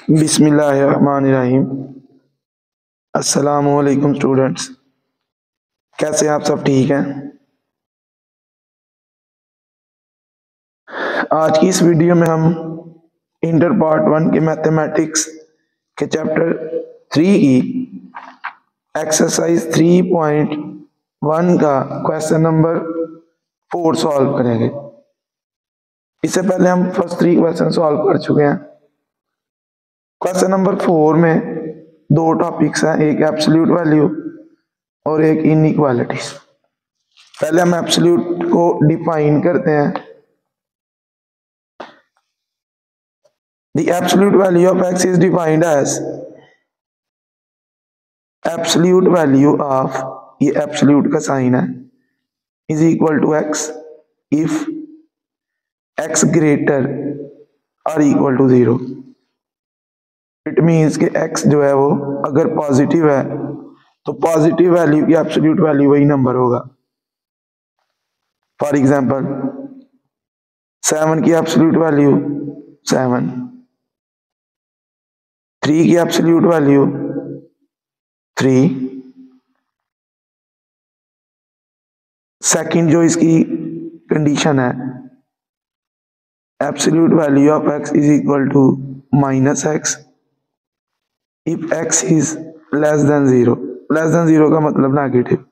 बिस्मिल्लाहिर्रहमानिर्रहीम। अस्सलामुअलैकुम स्टूडेंट्स, कैसे हैं आप सब? ठीक हैं? आज की इस वीडियो में हम इंटर पार्ट 1 के मैथमेटिक्स के चैप्टर 3 की एक्सरसाइज 3.1 का क्वेश्चन नंबर 4 सॉल्व करेंगे। इससे पहले हम फर्स्ट 3 क्वेश्चन सॉल्व कर चुके हैं। क्वेश्चन नंबर 4 में दो टॉपिक्स हैं, एक एब्सोल्यूट वैल्यू और एक इनइक्वालिटी। पहले हम एब्सोल्यूट को डिफाइन करते हैं। The absolute value of x is defined as absolute value of, ये एब्सोल्यूट का साइन है, is equal to x if x greater और इक्वल टू 0। इट मीन्स कि x जो है वो अगर पॉजिटिव है तो पॉजिटिव वैल्यू की एब्सोल्यूट वैल्यू वही नंबर होगा। फॉर एग्जांपल 7 की एब्सोल्यूट वैल्यू 7, 3 की एब्सोल्यूट वैल्यू 3, सेकंड जो इसकी कंडीशन है absolute value of x is equal to -x if x is less than 0। Less than 0 का मतलब नेगेटिव।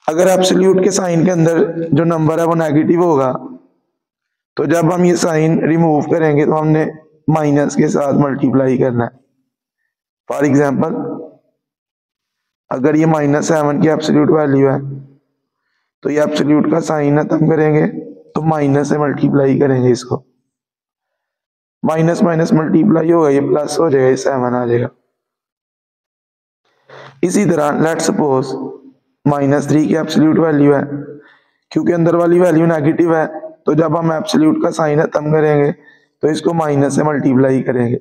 अगर एब्सोल्यूट के साइन के अंदर जो नंबर है वो नेगेटिव होगा तो जब हम ये साइन रिमूव करेंगे तो हमने माइनस के साथ मल्टीप्लाई करना है। फॉर एग्जांपल अगर ये -7 की एब्सोल्यूट वैल्यू है तो ये एब्सोल्यूट का साइन है, हम करेंगे तो माइनस से मल्टीप्लाई करेंगे इसको। माइनस माइनस मल्टीप्लाई होगा, ये प्लस हो जाएगा, ये 7 आ जाएगा। इसी तरह लेट सपोज -3 की एब्सोल्यूट वैल्यू है, क्योंकि अंदर वाली वैल्यू नेगेटिव है तो जब हम एब्सोल्यूट का साइन है तब करेंगे तो इसको माइनस से मल्टीप्लाई करेंगे।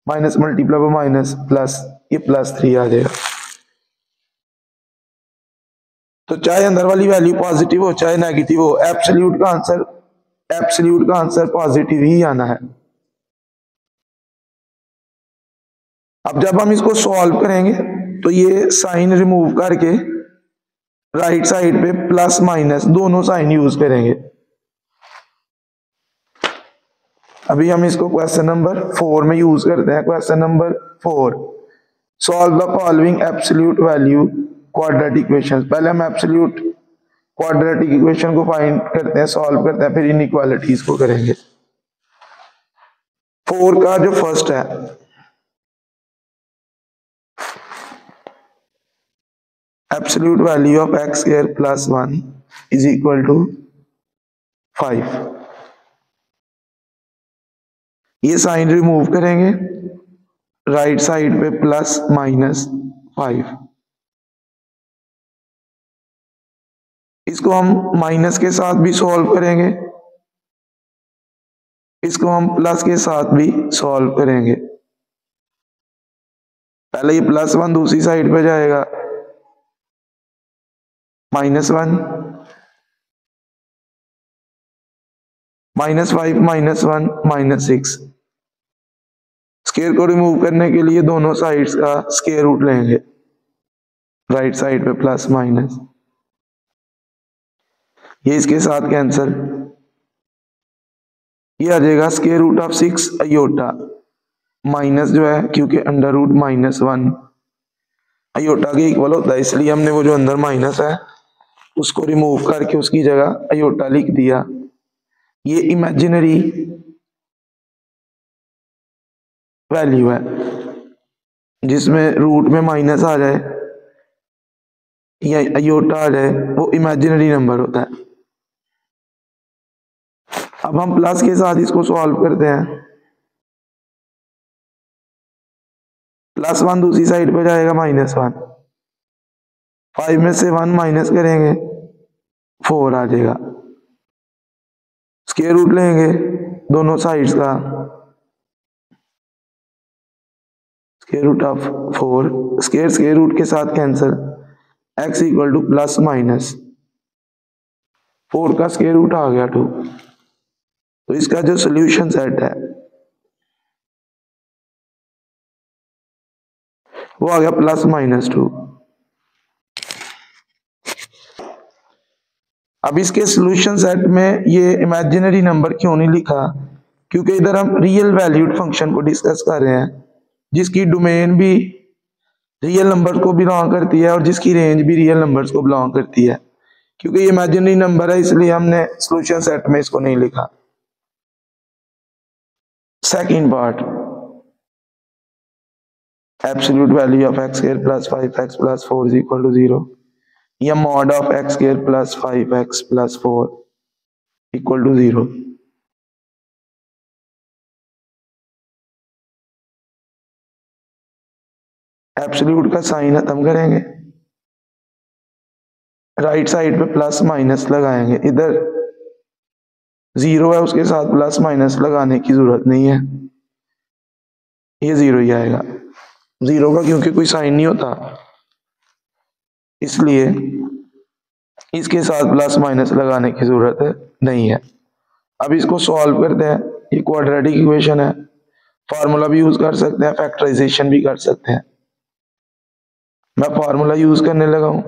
Minus multiply by minus plus, ये +3 आ जाएगा। तो चाहे अंदर वाली वैल्यू पॉजिटिव हो चाहे नेगेटिव हो, एब्सोल्यूट का आंसर पॉजिटिव ही आना है। अब जब हम इसको सॉल्व करेंगे तो ये साइन रिमूव करके राइट साइड पे प्लस माइनस दोनों साइन यूज करेंगे। अभी हम इसको क्वेश्चन नंबर 4 में यूज करते हैं। Question number 4, solve the following absolute value quadratic equation. पहले हम एब्सोल्यूट क्वाड्रेटिक इक्वेशन को फाइंड करते हैं, सॉल्व करते हैं, फिर इनइक्वालिटीज को करेंगे। 4 का जो फर्स्ट है, absolute value of x² + 1 is equal to 5। ये साइन रिमूव करेंगे, राइट साइड पे +-5। इसको हम माइनस के साथ भी सॉल्व करेंगे, इसको हम प्लस के साथ भी सॉल्व करेंगे। पहले ये +1 दूसरी साइड पे जाएगा, -1, -5, -1, -6। स्क्वायर को रिमूव करने के लिए दोनों साइड्स का स्क्वायर रूट लेंगे, राइट साइड पे प्लस माइनस, ये इसके साथ कैंसल, ये आ जाएगा square root of 6 iota. Minus जो है क्योंकि अंडर रूट -1 अयोटा के इक्वल होता है, इसलिए हमने वो जो अंदर माइनस है उसको रिमूव करके उसकी जगह अयोटा लिख दिया। ये इमेजिनरी वैल्यू है जिसमें रूट में माइनस आ जाए या अयोटा आ जाए, वो इमेजिनरी नंबर होता है। अब हम प्लस के साथ इसको सॉल्व करते हैं। +1 दूसरी साइड पे जाएगा, -1, 5 में से 1 माइनस करेंगे 4 आ जाएगा। स्क्वायर रूट लेंगे दोनों साइड्स का, square root of 4, square root के साथ कैंसल, x इक्वल टू +-4 का स्क्वायर रूट आ गया 2। तो इसका जो सोल्यूशन सेट है वो आ गया +-2। अब इसके सॉल्यूशन सेट में ये इमेजिनरी नंबर क्यों नहीं लिखा, क्योंकि इधर हम रियल वैल्यूड फंक्शन को डिस्कस कर रहे हैं जिसकी डोमेन भी रियल नंबर को बिलोंग करती है और जिसकी रेंज भी रियल नंबर्स को बिलोंग करती है। क्योंकि ये इमेजिनरी नंबर है इसलिए हमने सॉल्यूशन सेट में इसको नहीं लिखा। Second part, absolute value of x² + 5x + 4 = 0 या mod of x² + 5x + 4 = 0। Absolute का साइन खत्म करेंगे, राइट साइड पे प्लस माइनस लगाएंगे, इधर 0 है उसके साथ प्लस माइनस लगाने की जरूरत नहीं है, ये 0 ही आएगा। 0 का क्योंकि कोई साइन नहीं होता इसलिए इसके साथ प्लस माइनस लगाने की जरूरत नहीं है। अब इसको सॉल्व करते हैं, ये क्वाड्रेटिक इक्वेशन है, फार्मूला भी यूज कर सकते हैं, फैक्टराइजेशन भी कर सकते हैं। मैं फार्मूला यूज करने लगा हूं।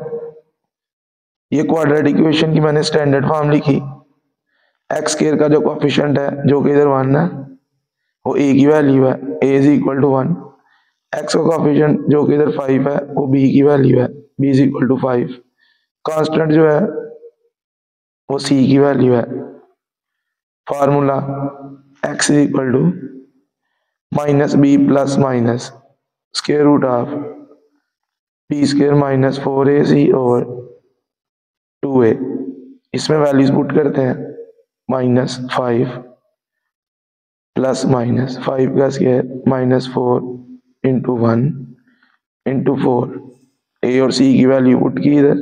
ये क्वाड्रेटिक इक्वेशन की मैंने स्टैंडर्ड फॉर्म लिखी, x² का जो कोएफिशिएंट है जो कि इधर 1 है वो a की वैल्यू है, a = 1। x का कोएफिशिएंट जो कि इधर 5 है वो b की वैल्यू है, b = 5। कांस्टेंट जो है वो c की वैल्यू है। Formula x = -b + minus square root of b² - 4ac/2a। इसमें वैल्यूज पुट करते हैं, -5 प्लस माइनस 5 का स्क्वायर -4 × 1 × 4, a और c की वैल्यू पुट की इधर,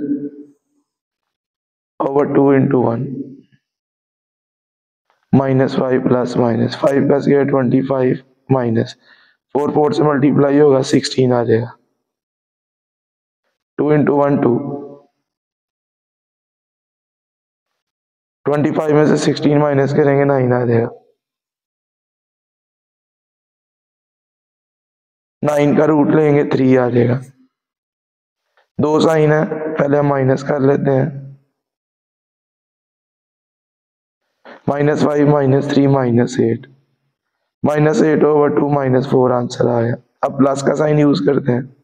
/2 × 1 -5 प्लस माइनस 5 का स्क्वायर 25 माइनस 4 4 से मल्टीप्लाई होगा 16 आ जाएगा। 2 × 1 2, 25 में से 16 माइनस करेंगे 9 आ जाएगा। 9 का रूट लेंगे 3 आ जाएगा। 2 साइन है, पहले हम माइनस कर लेते हैं, -5 - 3 -8 -8/2 -4 आंसर आया। अब प्लस का साइन यूज करते हैं,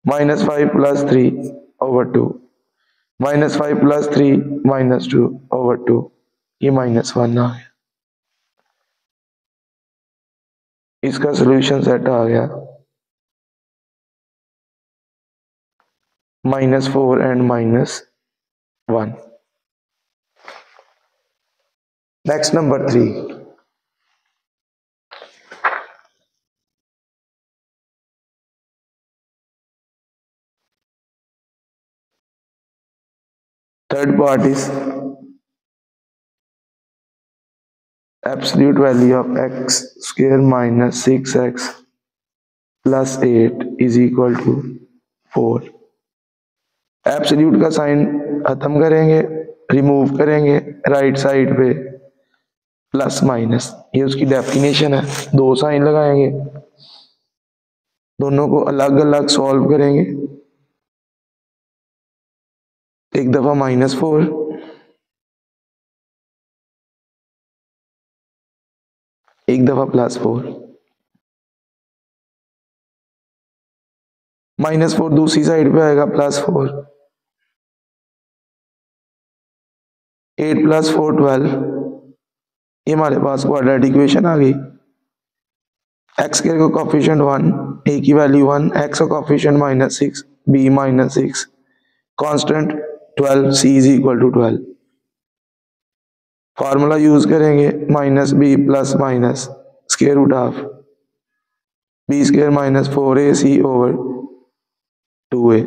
-5 + 3/2 -5 + 3 -2/2, ये -1 आ गया। इसका सॉल्यूशन सेट आ गया -4 and -1। Next number 3, third part is absolute value of x² - 6x + 8 = 4। Absolute का साइन खत्म करेंगे, रिमूव करेंगे, राइट साइड पे प्लस माइनस, ये उसकी डेफिनेशन है। 2 साइन लगाएंगे, दोनों को अलग अलग सॉल्व करेंगे, एक दफा -4, एक दफा +4, -4 दूसरी साइड पे आएगा +4, 8 + 4 12, ये हमारे पास क्वाड्रेटिक इक्वेशन आ गई। x का कोएफिशिएंट 1, a की वैल्यू 1, x का coefficient -6, b -6, constant 12, c = 12। Formula use करेंगे, -b + minus square root of b² - 4ac/2a।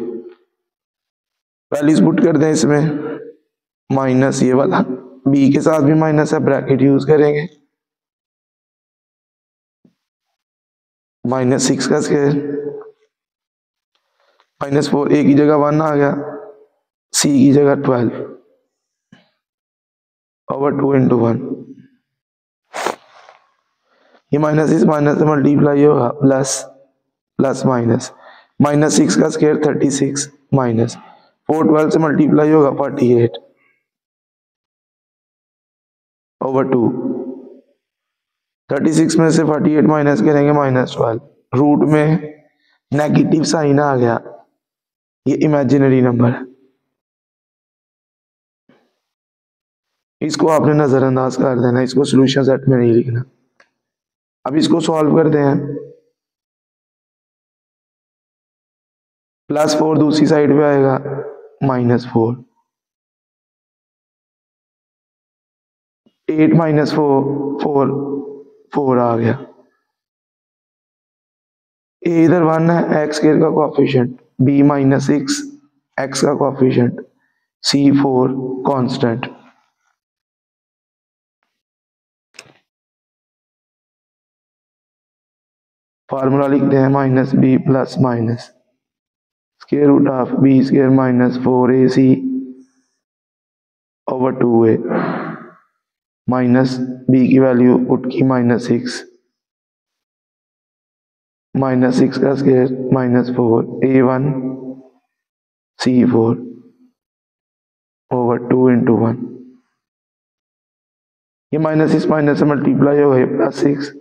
Values put कर दें इसमें, माइनस ये वाला b के साथ भी माइनस है, ब्रैकेट यूज करेंगे, -6 का स्क्वायर -4, a की जगह 1 आ गया, c की जगह 12/2 × 1, ये माइनस इस माइनस से मल्टीप्लाई होगा प्लस प्लस माइनस, माइनस 6 का स्क्वायर 36 माइनस 4 12 से मल्टीप्लाई होगा 48 ओवर 2। 36 में से 48 माइनस करेंगे -12, रूट में नेगेटिव साइन आ गया, ये इमेजिनरी नंबर है, इसको आपने नजरअंदाज कर देना, इसको सॉल्यूशन सेट में नहीं लिखना। अब इसको सॉल्व करते हैं। +4 दूसरी साइड पे आएगा -4, 8 - 4 4 आ गया। ए इधर 1 है, x स्क्वायर का कोएफिशिएंट, b -6 x का कोएफिशिएंट, c 4 कांस्टेंट। फार्मूला लिखते हैं -b plus minus square root of b square -4ac over 2a minus b की वैल्यू पुट की -6 -6 का स्क्वायर -4 a1 c4 ओवर 2 × 1। ये -6 माइनस से मल्टीप्लाई हो गए +6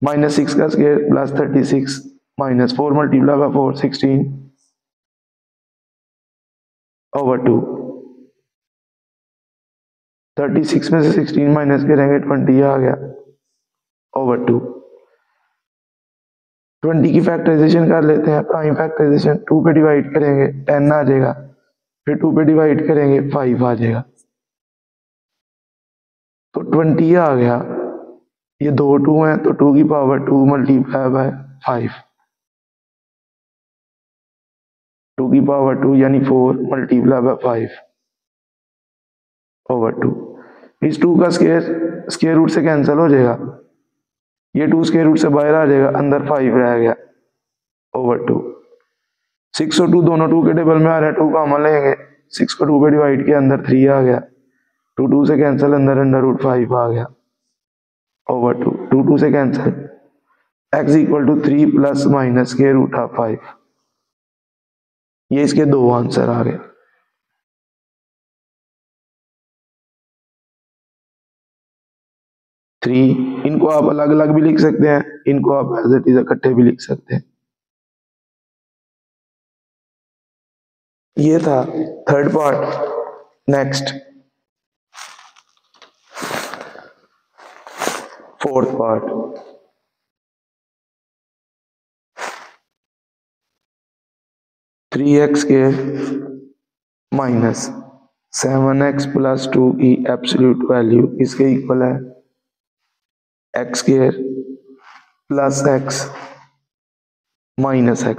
-6 का स्क्वायर +36 -4 मल्टीप्लाई बाय 4 16 ओवर 2। 36 में से 16 माइनस करेंगे 20 आ गया ओवर 2। 20 की फैक्टराइजेशन कर लेते हैं, प्राइम फैक्टराइजेशन 2 पे डिवाइड करेंगे 10 आ जाएगा, फिर 2 पे डिवाइड करेंगे 5 आ जाएगा, तो 20 आ गया। ये 2 2 हैं तो 2 की पावर 2 मल्टीप्लाई बाय 5, 2 की पावर 2 यानी 4 मल्टीप्लाई बाय 5 ओवर 2। इस 2 का स्क्वायर रूट से कैंसिल हो जाएगा, ये 2 स्क्वायर रूट से बाहर आ जाएगा, अंदर 5 रह गया ओवर 2। 6 और 2 दोनों 2 के टेबल में आ रहे हैं, 2 कॉमन लेंगे, 6 को 2 पे डिवाइड किया, अंदर 3 आ गया, 2 2 से कैंसिल, अंदर √5 आ गया ओवर 2। 2 2 से cancel, x = 3 plus minus square root of 5। ये इसके 2 आंसर आ गए। थ्री, इनको आप अलग अलग भी लिख सकते हैं, इनको आप एज इट इज इकट्ठे भी लिख सकते हैं। ये था third part. Next fourth part. 3x minus 7x + 2 की एब्सोल्यूट वैल्यू इसके इक्वल है x² plus x minus x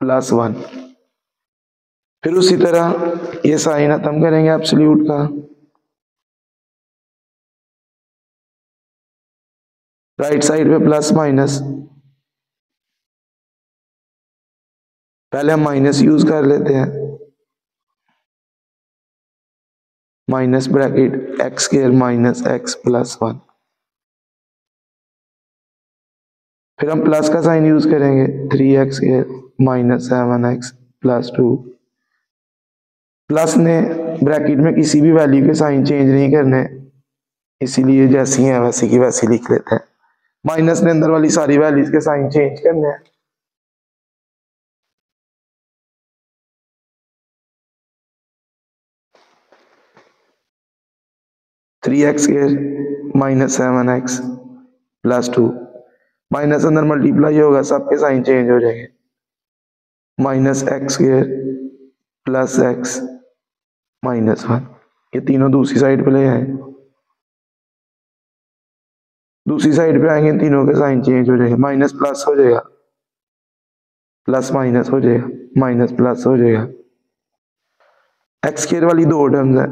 plus 1। फिर उसी तरह ये साइन खत्म करेंगे एब्सोल्यूट का, राइट साइड पे प्लस माइनस, पहले हम माइनस यूज कर लेते हैं, minus bracket x² minus x plus 1। फिर हम प्लस का साइन यूज करेंगे, 3x² minus 7x plus 2। Plus ने ब्रैकेट में किसी भी वैल्यू के साइन चेंज नहीं करने, इसीलिए जैसी है वैसी की वैसी लिख लेते हैं। माइनस ने अंदर वाली सारी वैल्यूज के साइन चेंज करने हैं। (3x² minus 7x plus 2) minus अंदर मल्टीप्लाई होगा, सबके साइन चेंज हो जाएंगे, (x² प्लस x माइनस 1). ये तीनों दूसरी साइड पे ले आए, दूसरी साइड पे आएंगे, तीनों के साइन चेंज हो जाएंगे, माइनस प्लस हो जाएगा, प्लस माइनस हो जाएगा, माइनस प्लस हो जाएगा। x² वाली दो टर्म्स है,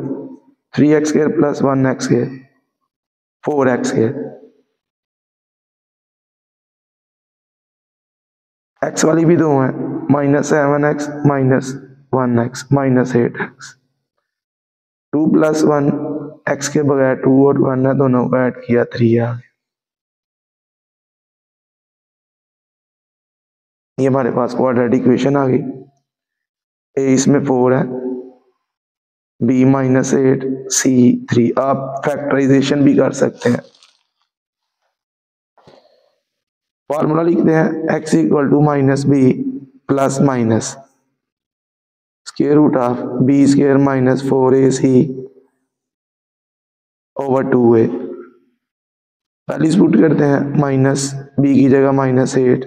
3x² plus 1x², 4x²। x वाली भी दो है, (7x minus 1x minus 8x). 2 + 1 x के बगैर 2 और 1 है, दोनों को ऐड किया 3 आ गया। ये हमारे पास क्वाड्रेटिक इक्वेशन आ गई। ए इसमें 4 है, बी -8, सी 3। आप फैक्टराइजेशन भी कर सकते हैं। फॉर्मूला लिखते हैं x equal to minus B plus minus square root of B square minus 4ac over 2a। पहले पुट करते हैं, माइनस बी की जगह -8,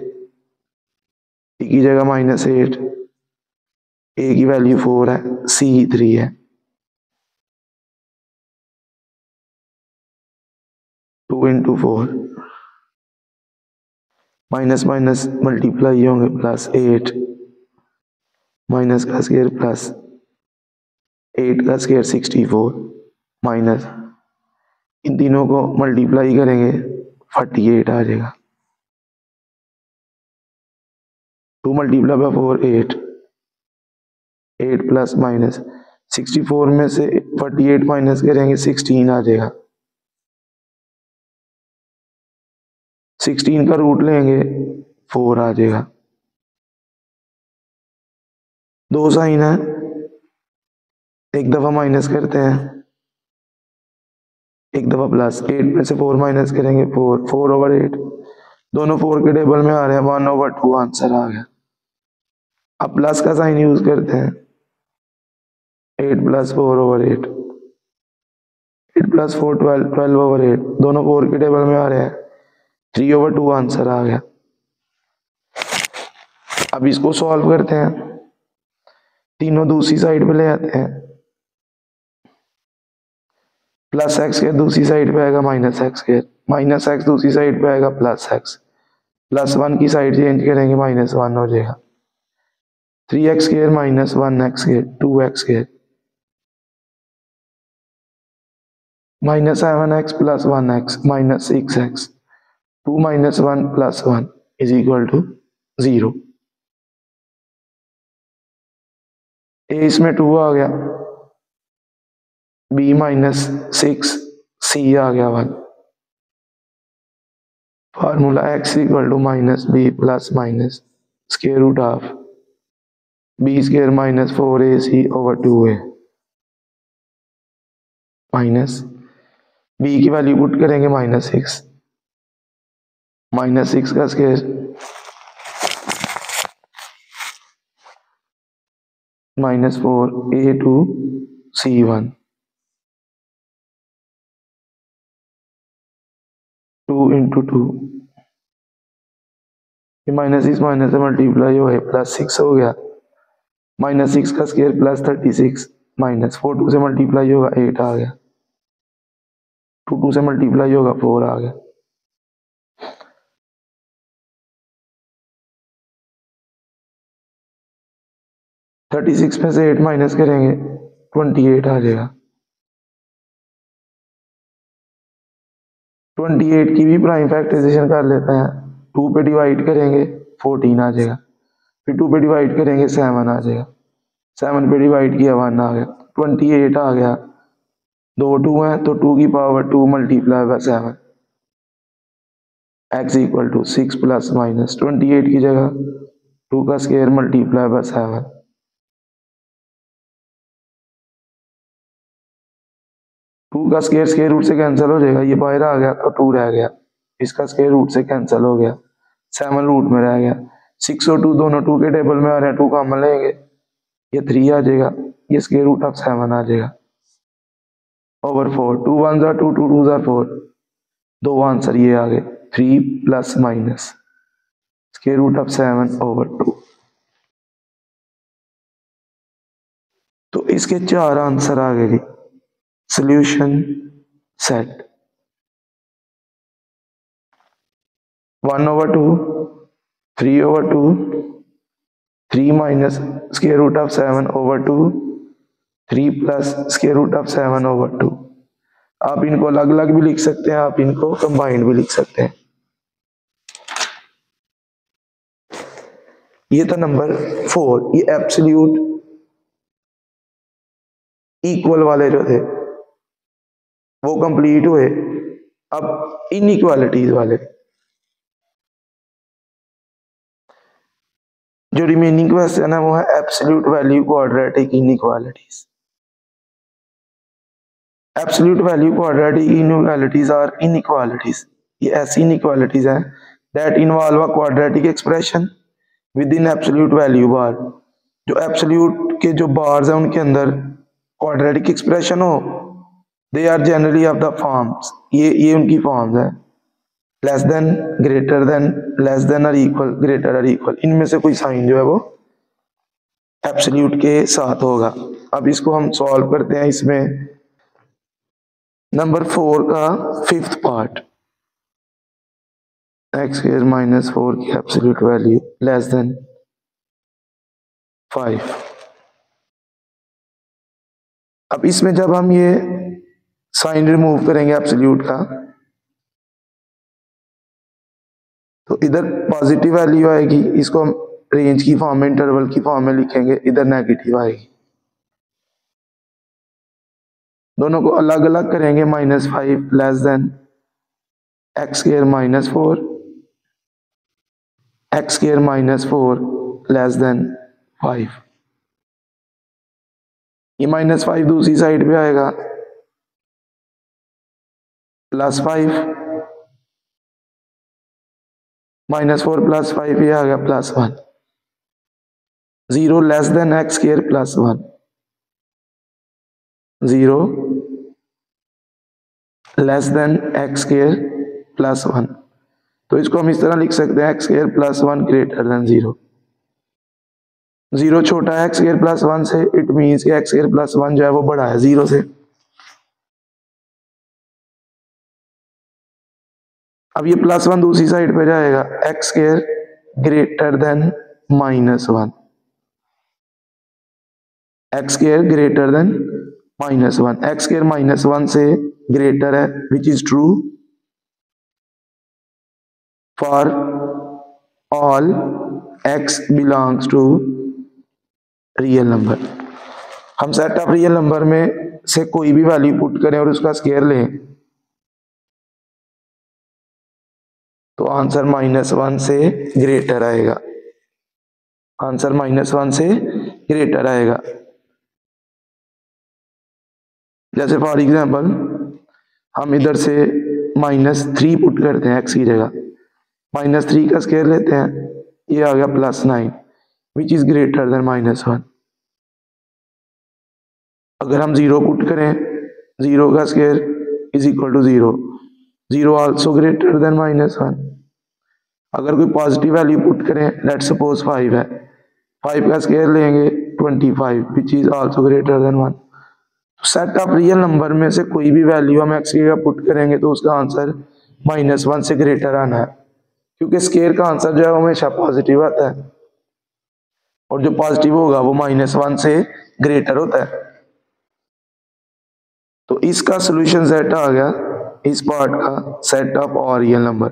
सी की जगह -8, ए की वैल्यू 4 है, सी 3 है। 2 इंटू 4, माइनस माइनस मल्टीप्लाई होंगे, +8 माइनस का स्क्वायर प्लस 8 का स्क्वायर 64 माइनस, इन तीनों को मल्टीप्लाई करेंगे 48 आ जाएगा। 2 मल्टीप्लाई बाय 4 8, 8 प्लस माइनस 64 में से 48 माइनस करेंगे 16 आ जाएगा। 16 का रूट लेंगे 4 आ जाएगा। दो साइन है, एक दफा माइनस करते हैं, एक दफा प्लस। 8 में से 4 माइनस करेंगे 4, 4/8, दोनों 4 के टेबल में आ रहे हैं, 1/2 आंसर आ गया। अब प्लस का साइन यूज करते हैं, 8 + 4/8, 8 + 4 12, 12/8, दोनों 4 के टेबल में आ रहे हैं, 3/2 आंसर आ गया। अब इसको सॉल्व करते हैं, तीनों दूसरी साइड पे ले आते हैं, +x² दूसरी साइड पे आएगा -x², -x दूसरी साइड पे आएगा +x, +1 की साइड चेंज करेंगे -1 हो जाएगा। 3x² -1x² 2x², -7x + 1x -6x, 2 - 1 + 1 = 0। A इसमें 2 आ गया, b -6, c आ गया 1। Formula x = -b + minus square root of b² -4ac over 2a minus b की वैल्यू पुट करेंगे -6, -6 का स्क्वायर -4a to c1, 2 × 2, ये -6 माइनस से मल्टीप्लाई हो गया, +6 हो गया, -6 का स्क्वायर +36 माइनस 4 2 से मल्टीप्लाई होगा 8 आ गया, 2 2 से मल्टीप्लाई होगा 4 आ गया। थर्टी सिक्स में से 8 माइनस करेंगे 28 आ जाएगा। 28 की भी प्राइम फैक्टराइजेशन कर लेते हैं, 2 पे डिवाइड करेंगे 14 आ जाएगा, फिर 2 पे डिवाइड करेंगे 7 आ जाएगा, 7 पे डिवाइड किया 1 आ गया, 28 आ गया। 2 2 है तो 2 की power 2 multiply bye 7, x = 6 + minus 28 की जगह 2 का स्क्वायर मल्टीप्लाई बाय 7, 2 का स्क्वायर रूट से कैंसिल हो जाएगा, ये बाहर आ गया तो 2 रह गया, इसका स्क्वायर रूट से कैंसिल हो गया, 7 रूट में रह गया। 6 और 2 दोनों 2 के टेबल में आ रहे हैं, 2 कॉमन लेंगे, ये 3 आ जाएगा, ये स्क्वायर रूट ऑफ 7 आ जाएगा ओवर 4, 2 1 2, 2 2 4, दो आंसर ये आ गए, 3 + minus square root of 7 over 2। तो इसके 4 आंसर आ गए। Solution set 1/2, 3/2, 3 minus square root of 7 over 2, 3 plus square root of 7 over 2। आप इनको अलग अलग भी लिख सकते हैं, आप इनको कंबाइंड भी लिख सकते हैं। ये था नंबर 4, ये एब्सोल्यूट इक्वल वाले जो थे वो कंप्लीट हुए। अब इनइक्वालिटीज वाले, जो रिमेनिंग क्वेश्चन है वो है absolute value quadratic inequalities. Absolute value quadratic inequalities are inequalities, ये ऐसी इनइक्वालिटीज हैं that involve a quadratic expression with in absolute value bar. जो एब्सोल्यूट के जो बार्स हैं उनके अंदर क्वाड्रेटिक एक्सप्रेशन हो, they are generally of the forms, ये उनकी फॉर्म्स है less than, greater than, less than और इक्वल, ग्रेटर और इक्वल, इनमें से कोई साइन जो है वो एब्सोल्यूट के साथ होगा। अब इसको हम सॉल्व करते हैं। इसमें नंबर 4 का 5th part, x square minus 4 की एब्सोल्यूट वैल्यू लेस देन 5। अब इसमें जब हम ये साइन रिमूव करेंगे एब्सोल्यूट का, तो इधर पॉजिटिव वैल्यू आएगी, इसको हम रेंज की फॉर्म में, इंटरवल की फॉर्म में लिखेंगे, इधर नेगेटिव आएगी। दोनों को अलग अलग करेंगे, -5 less then x square minus 4, x square minus 4 less then 5। ये -5 दूसरी साइड पे आएगा, +5, -4 + 5 ये आ गया +1। 0 less then x square plus 1, 0 less then x square plus 1। तो इसको हम इस तरह लिख सकते हैं, X square plus 1 greater than 0। 0 छोटा है एक्स स्क्वायर प्लस 1 से, it means x square plus 1 जो है वो बड़ा है 0 से। अब ये +1 दूसरी साइड पे जाएगा, X square greater than -1, X square greater than -1, X square -1 से ग्रेटर है, which is true for all x belongs to real number. हम सेट ऑफ रियल नंबर में से कोई भी वैल्यू पुट करें और उसका स्क्वायर लें, तो आंसर -1 से ग्रेटर आएगा, आंसर -1 से ग्रेटर आएगा। जैसे फॉर एग्जांपल हम इधर से -3 पुट करते हैं x की जगह, -3 का स्क्वायर लेते हैं, ये आ गया +9 विच इज ग्रेटर देन -1। अगर हम 0 पुट करें, 0 का square is equal to 0, 0 also greater than -1। अगर कोई पॉजिटिव वैल्यू पुट करें, लेट्स सपोज 5 है, 5 का स्क्वायर लेंगे 25 which is also greater than 1। तो सेट ऑफ रियल नंबर में से कोई भी वैल्यू हम x की जगह पुट करेंगे तो उसका आंसर -1 से ग्रेटर आना है, क्योंकि स्क्वायर का आंसर जो है हमेशा पॉजिटिव आता है और जो पॉजिटिव होगा वो -1 से ग्रेटर होता है। तो इसका सॉल्यूशन सेट आ गया, इस पार्ट का set of all real number.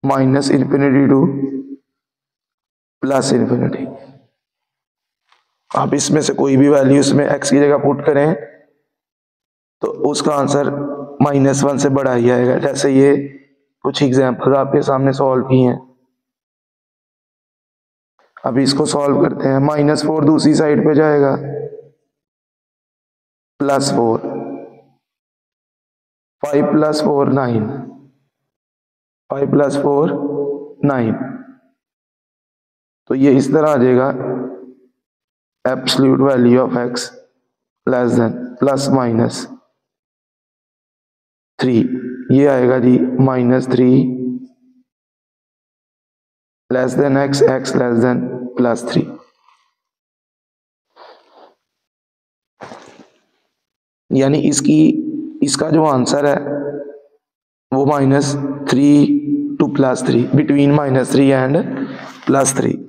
-∞ To +∞। आप इसमें से कोई भी वैल्यू इसमें x की जगह पुट करें तो उसका आंसर -1 से बड़ा ही आएगा। जैसे ये कुछ एग्जांपल आपके सामने सॉल्व किए हैं, अभी इसको सॉल्व करते हैं। -4 दूसरी साइड पे जाएगा, +4, 5 + 4 9, 5 + 4 9। तो ये इस तरह आ जाएगा, absolute value of x less than ±3, ये आएगा जी -3 less than x, x less than +3। यानी इसका जो आंसर है वो -3 टू +3, बिटवीन -3 एंड +3।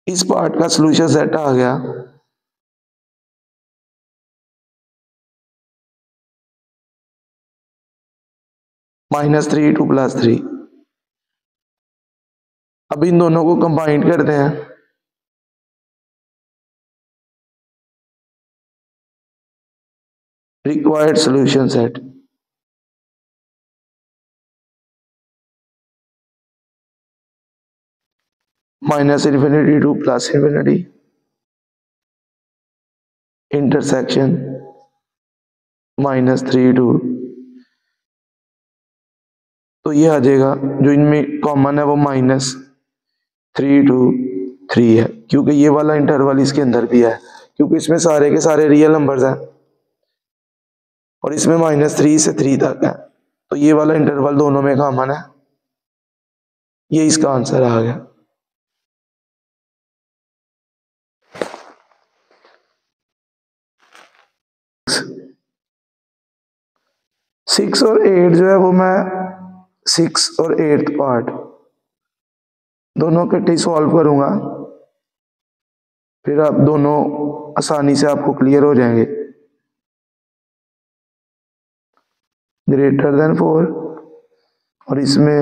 इस पार्ट का सॉल्यूशन सेट आ गया। -3 टू +3। अब इन दोनों को कंबाइन करते हैं, required solution set. Minus infinity to plus infinity, intersection -3 to, तो ये आ जाएगा जो इनमें कॉमन है वो -3 टू 3 है, क्योंकि ये वाला इंटरवल इसके अंदर भी है, क्योंकि इसमें सारे के सारे रियल नंबर्स हैं और इसमें -3 से 3 तक है, तो ये वाला इंटरवल दोनों में कॉमन है। ये इसका आंसर आ गया। 6 और 8 जो है वो मैं 6 और 8th पार्ट दोनों इकट्ठे सॉल्व करूंगा, फिर आप दोनों आसानी से आपको क्लियर हो जाएंगे। ग्रेटर देन 4 और इसमें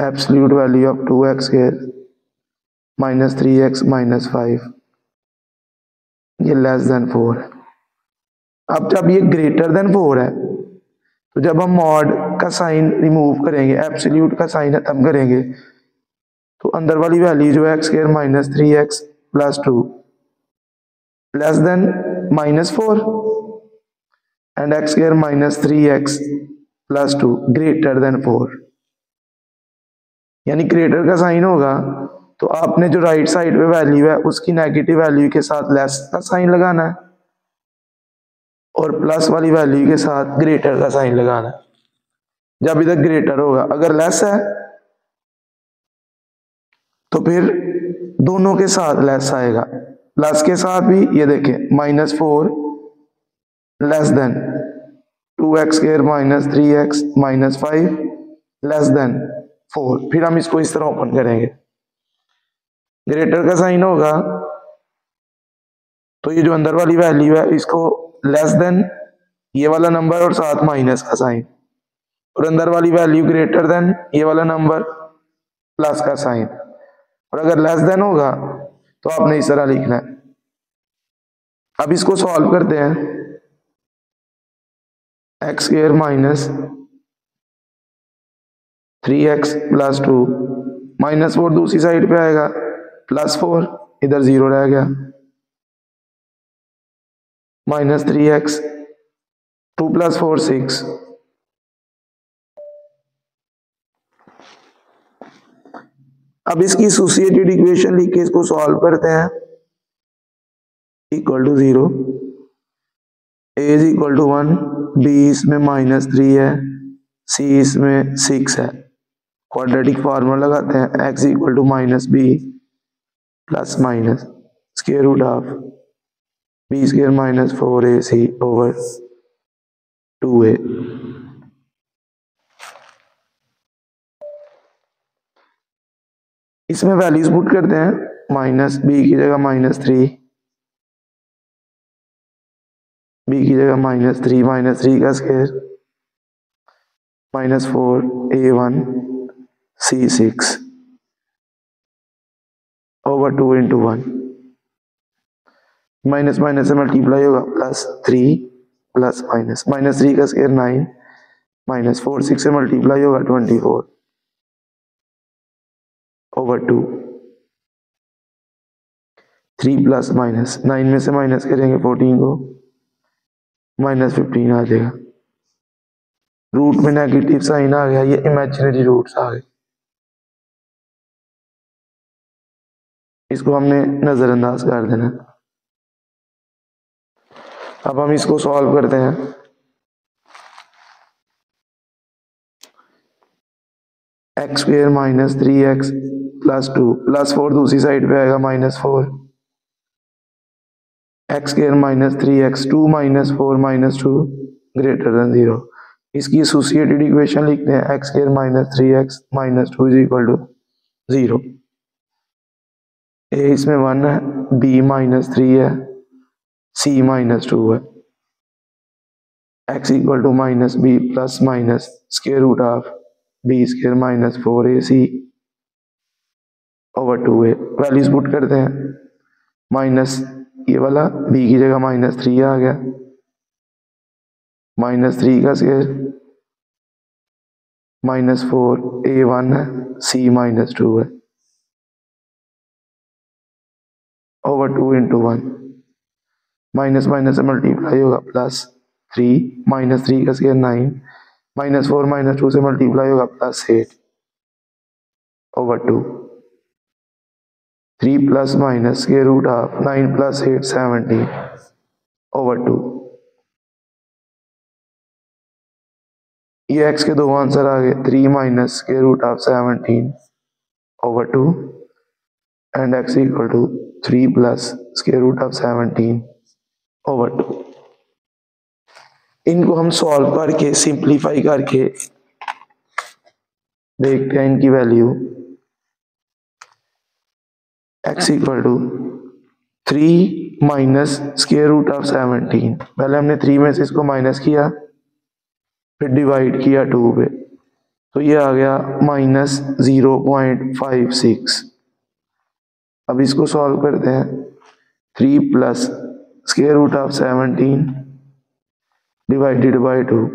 एब्सोल्यूट वैल्यू ऑफ 2x के -3x -5, ये लेस देन 4 है। अब जब ये ग्रेटर देन 4 है तो जब हम मॉड का साइन रिमूव करेंगे, एब्सोल्यूट का साइन खत्म करेंगे, तो अंदर वाली वैल्यू जो है x² -3x + 2 less than -4 and x² -3x + 2 greater than 4, यानी ग्रेटर का साइन होगा तो आपने जो राइट साइड पे वैल्यू है उसकी नेगेटिव वैल्यू के साथ लेस का साइन लगाना है और प्लस वाली वैल्यू के साथ ग्रेटर का साइन लगाना है। जब इधर ग्रेटर होगा, अगर लेस है तो फिर दोनों के साथ लेस आएगा, प्लस के साथ भी। ये देखें -4 less then 2x² -3x -5 less than 4, फिर हम इसको इस तरह ओपन करेंगे। ग्रेटर का साइन होगा तो ये जो अंदर वाली वैल्यू है इसको लेस देन ये वाला नंबर और साथ माइनस का साइन, और अंदर वाली वैल्यू ग्रेटर देन ये वाला नंबर प्लस का साइन, और अगर लेस देन होगा तो आपने इस तरह लिखना है। अब इसको सॉल्व करते हैं। x² -3x + 2 -4 दूसरी साइड पे आएगा, +4 इधर 0 रह गया, -3x 2 + 4 6। अब इसकी एसोसिएटेड इक्वेशन लिख के इसको सॉल्व करते हैं। Equal to 0, a is equal to 1, b इसमें -3 है, c इसमें 6 है। क्वाड्रेटिक फार्मूला लगाते हैं, x equal to -b plus minus square root of b² -4ac over 2a। इसमें वैल्यूज पुट करते हैं, -b की जगह -3, b की जगह -3 -3 का square -4a1 c6 over 2 × 1, minus minus से मल्टीप्लाई होगा, +3 प्लस माइनस -3 का स्क्वायर 9 -4 6 से मल्टीप्लाई होगा 24 ओवर 2, 3 प्लस माइनस 9 में से माइनस करेंगे 14 को, -15 आ जाएगा। रूट में नेगेटिव साइन आ गया, ये इमेजिनरी रूट्स आ गए, इसको हमने नजरअंदाज कर देना। अब हम इसको सॉल्व करते हैं। x² -3x + 2 +4 दूसरी साइड पे आएगा, -4 x² -3x 2 -4 -2 ग्रेटर देन 0। इसकी एसोसिएटेड इक्वेशन लिखते हैं, x² -3x -2 is equal to 0। a इसमें 1 है, b -3 है, c -2 है, x equal to -b plus minus square root of b² -4ac over 2a। Values put करते हैं, माइनस ये वाला b की जगह -3 आ गया, -3 का स्क्वायर -4 A1 है, C -2 है, ओवर 2 इंटू 1, माइनस माइनस से मल्टीप्लाई होगा +3, -3 का स्क्वायर 9, -4 -2 से मल्टीप्लाई होगा +8 over 2, 3 plus minus square root of 9 + 8 17 over 2। ये x के दो आंसर आ गए, 3 minus square root of 17 over 2 and x equal to 3 plus square root of 17 over 2। इनको हम सॉल्व करके सिंप्लीफाई करके देखते हैं इनकी value. x equal to 3 minus square root of 17, पहले हमने 3 में से इसको माइनस किया, फिर डिवाइड किया 2 पे, तो ये आ गया -0.56। अब इसको सॉल्व करते हैं, 3 plus square root of 17 divided by 2,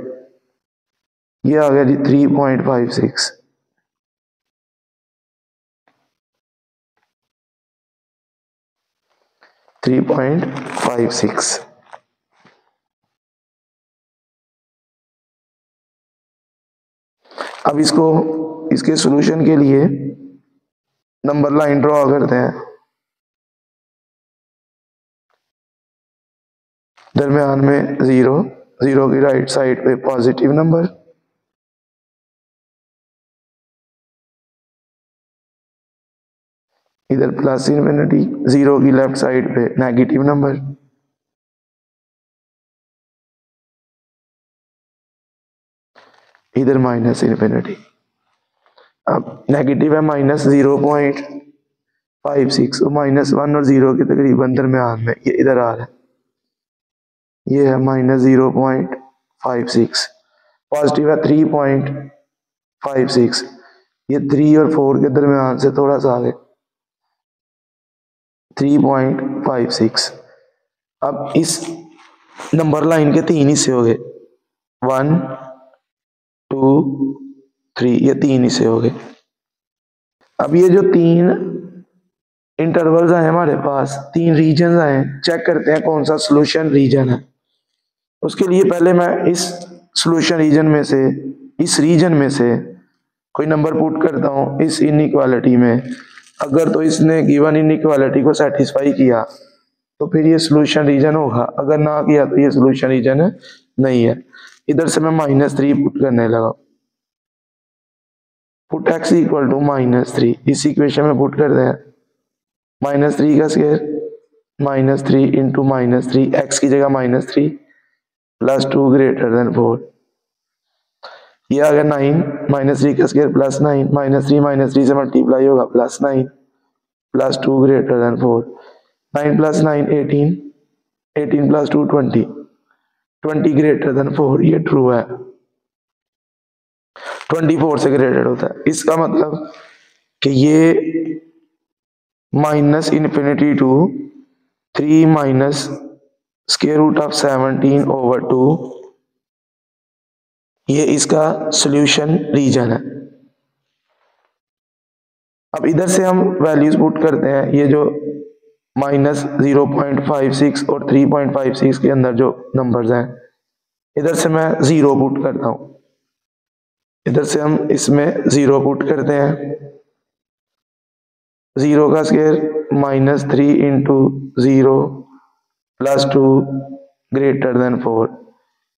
ये आ गया जी 3.56। अब इसको इसके सॉल्यूशन के लिए नंबर लाइन ड्रॉ करते हैं, दरमियान में 0, 0 की राइट साइड पे पॉजिटिव नंबर, इधर प्लस इन्फिनिटी, 0 की लेफ्ट साइड पे नेगेटिव नंबर, इधर माइनस इन्फिनिटी। अब नेगेटिव है -0.56, तो -1 और 0 के तकरीबन दरमियान में ये इधर आ रहा है, ये है -0.56, पॉजिटिव है 3.56, ये 3 और 4 के दरमियान से थोड़ा सा आगे 3.56। अब इस नंबर लाइन के 3 हिस्से हो गए, 1 2 3, ये 3 हिस्से हो गए। अब ये जो 3 इंटरवल्स आए हमारे पास, 3 रीजन आए, चेक करते हैं कौन सा सॉल्यूशन रीजन है। उसके लिए पहले मैं इस सॉल्यूशन रीजन में से, इस रीजन में से कोई नंबर पुट करता हूं इस इनइक्वालिटी में, अगर तो इसने गिवन इनइक्वालिटी को सेटिस्फाई किया तो फिर ये सॉल्यूशन रीजन होगा, अगर ना किया तो ये सॉल्यूशन रीजन नहीं है। इधर से मैं -3 पुट करने लगा, पुट x इक्वल टू -3, इस इक्वेशन में पुट करते हैं, -3 का स्क्वायर -3 इंटू -3, x की जगह -3 +2 ग्रेटर देन 4, ये आ गया 9, -3 का स्क्वायर +9, -3 से मल्टीप्लाई होगा +9 +2 ग्रेटर देन 4, 9 + 9 18, 18 + 2 20, 20 ग्रेटर देन 4, ये ट्रू है, 24 से ग्रेटर होता है। इसका मतलब कि ये -∞ to 3 minus square root of 17 over 2, ये इसका सॉल्यूशन रीजन है। अब इधर से हम वैल्यूज पुट करते हैं, ये जो -0.56 और 3.56 के अंदर जो नंबर्स हैं, इधर से मैं 0 पुट करता हूं, इधर से हम इसमें 0 पुट करते हैं, 0 का square -3 into 0 +2 greater than 4,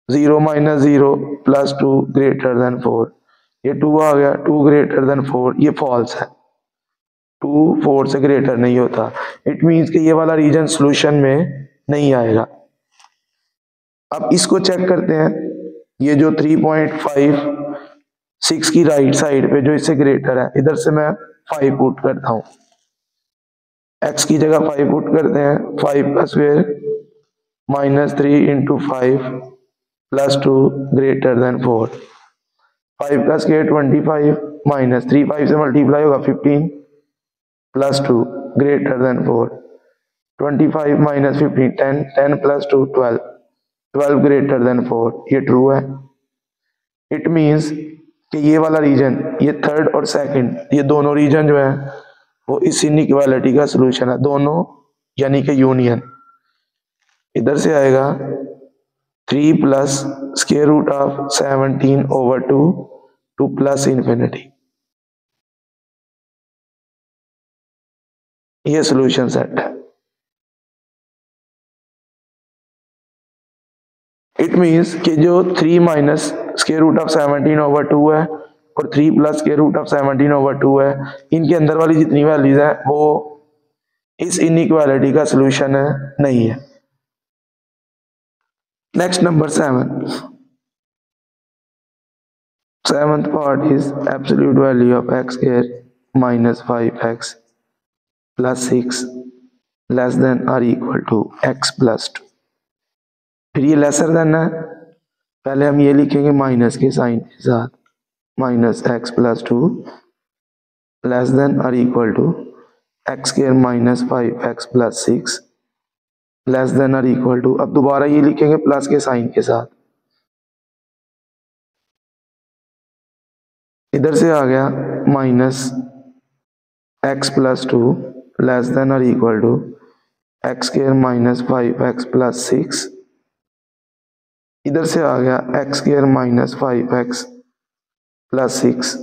0 - 0 +2 greater than 4, ये 2 आ गया, 2 ग्रेटर देन 4, ये फॉल्स है, 2 4 से ग्रेटर नहीं होता, इट मीन्स कि ये वाला रीजन सॉल्यूशन में नहीं आएगा। अब इसको चेक करते हैं, ये जो 3.56 की राइट साइड पे जो इससे ग्रेटर है, इधर से मैं 5 पुट करता हूं, x की जगह 5 पुट करते हैं, 5 का स्क्वायर -3 इंटू 5 +2 ग्रेटर देन 4, 5 का स्क्वायर 25 -3, 5 से मल्टीप्लाई होगा 15 +2 ग्रेटर देन 4, 25 - 15 10, 10 + 2 12, 12 ग्रेटर देन 4, ये ट्रू है। इट मीन्स कि ये वाला रीजन, ये थर्ड और सेकंड, ये दोनों रीजन जो है वो इस इनइक्वालिटी का सॉल्यूशन है, दोनों यानी कि यूनियन। इधर से आएगा 3 plus square root of 17/2 to plus infinity, ये सॉल्यूशन सेट है। इट मीन्स कि जो 3 माइनस स्क्वायर रूट ऑफ 17/2 है और 3 प्लस स्क्वायर रूट ऑफ 17/2 है, इनके अंदर वाली जितनी वैल्यूज है वो इस इनइक्वालिटी का सॉल्यूशन है नहीं है। Next number 7th part is absolute value of x square minus 5x plus 6 less than or equal to x plus 2। फिर ये लेसर देन है, पहले हम ये लिखेंगे माइनस के साइन के साथ, minus x plus 2 less than और equal to x square minus 5x plus 6 less than और इक्वल टू, अब दोबारा ये लिखेंगे प्लस के साइन के साथ, इधर से आ गया minus x plus 2 less than और equal to x square minus 5x plus 6, इधर से आ गया x square minus 5x plus 6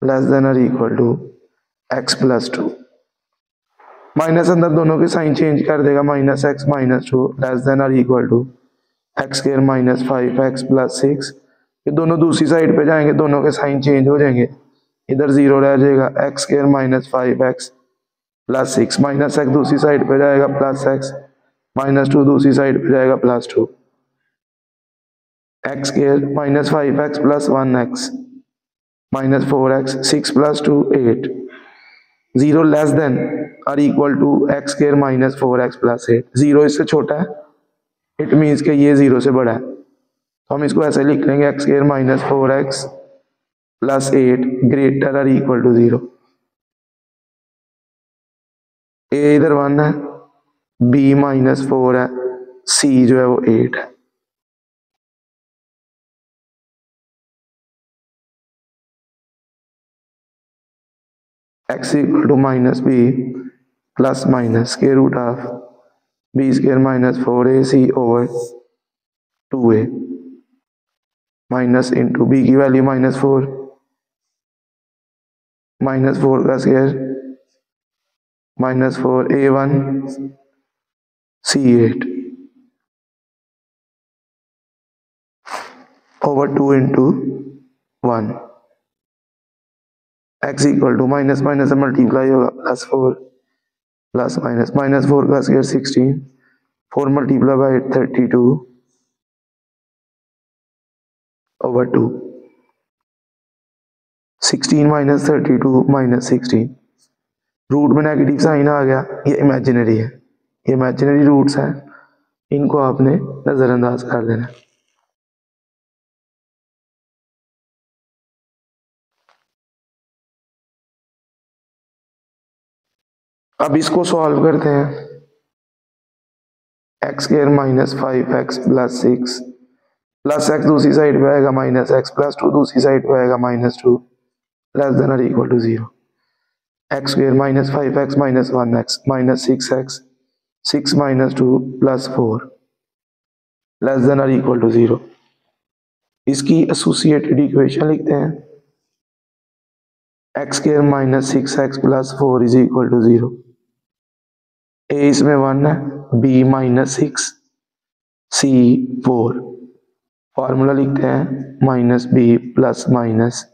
less than और equal to x plus 2। Minus अंदर दोनों के साइन चेंज कर देगा, minus x minus 2 less than और equal to x square minus 5x plus 6, ये दोनों दूसरी साइड पे जाएंगे, दोनों के साइन चेंज हो जाएंगे, इधर 0 रह जाएगा, X square minus 5x plus 6, minus x दूसरी साइड पे जाएगा प्लस एक्स, माइनस 2 दूसरी साइड पे जाएगा plus 2, x square minus 5x plus 1x minus 4x 6 plus 2 8, 0 less than और equal to x square minus 4x plus 8, 0 इससे छोटा है, इट मीन्स कि ये 0 से बड़ा है, तो हम इसको ऐसे लिख लेंगे x square minus 4x plus 8 greater और इक्वल टू 0। ए इधर 1 है, बी माइनस 4 है, सी जो है वो 8 है। x equal to minus B plus minus square root of B square minus 4ac over 2a minus into B की वैल्यू माइनस 4, माइनस 4 का square minus 4 a1 c8 over 2 into 1, x equal to minus minus multiply होगा plus 4 plus minus, minus 4 का square 16, 4 multiply by 32 over 2, 16 minus 32 minus 16, root में negative sign आ गया, ये imaginary है, ये imaginary roots हैं, इनको आपने नजरअंदाज कर देना। अब इसको सॉल्व करते हैं, X square minus 5x plus 6 plus x दूसरी साइड पे आएगा माइनस एक्स प्लस 2 दूसरी साइड पे आएगा माइनस 2 लेस देन और equal to 0, X square minus 5x minus 1x minus 6x 6 minus 2 plus 4 less than और इक्वल टू 0। इसकी associated equation लिखते हैं, X square minus 6x plus 4 is equal to 0, A इसमें 1 है, B minus 6 सी 4, formula लिखते हैं minus B plus minus